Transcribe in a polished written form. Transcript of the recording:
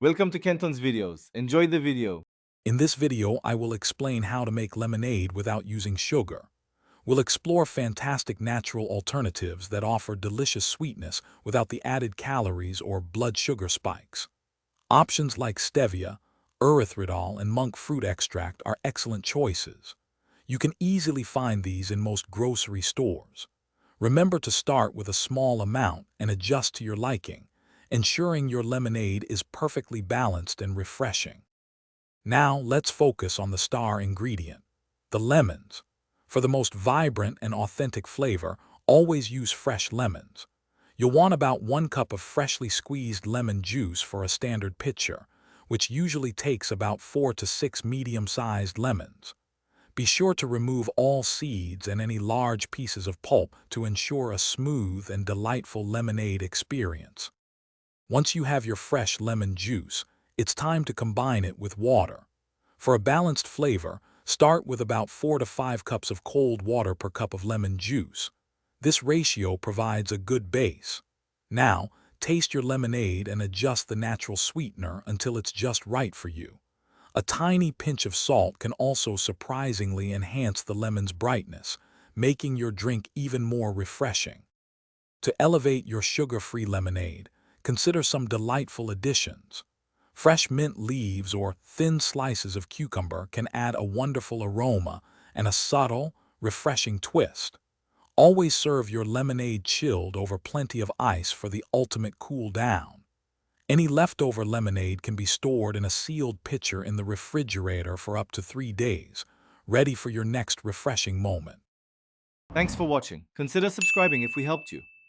Welcome to Kenton's videos. Enjoy the video. In this video, I will explain how to make lemonade without using sugar. We'll explore fantastic natural alternatives that offer delicious sweetness without the added calories or blood sugar spikes. Options like stevia, erythritol, and monk fruit extract are excellent choices. You can easily find these in most grocery stores. Remember to start with a small amount and adjust to your liking, ensuring your lemonade is perfectly balanced and refreshing. Now let's focus on the star ingredient, the lemons. For the most vibrant and authentic flavor, always use fresh lemons. You'll want about 1 cup of freshly squeezed lemon juice for a standard pitcher, which usually takes about 4 to 6 medium-sized lemons. Be sure to remove all seeds and any large pieces of pulp to ensure a smooth and delightful lemonade experience. Once you have your fresh lemon juice, it's time to combine it with water. For a balanced flavor, start with about 4 to 5 cups of cold water per cup of lemon juice. This ratio provides a good base. Now, taste your lemonade and adjust the natural sweetener until it's just right for you. A tiny pinch of salt can also surprisingly enhance the lemon's brightness, making your drink even more refreshing. To elevate your sugar-free lemonade, consider some delightful additions. Fresh mint leaves or thin slices of cucumber can add a wonderful aroma and a subtle, refreshing twist. Always serve your lemonade chilled over plenty of ice for the ultimate cool down. Any leftover lemonade can be stored in a sealed pitcher in the refrigerator for up to 3 days, ready for your next refreshing moment. Thanks for watching. Consider subscribing if we helped you.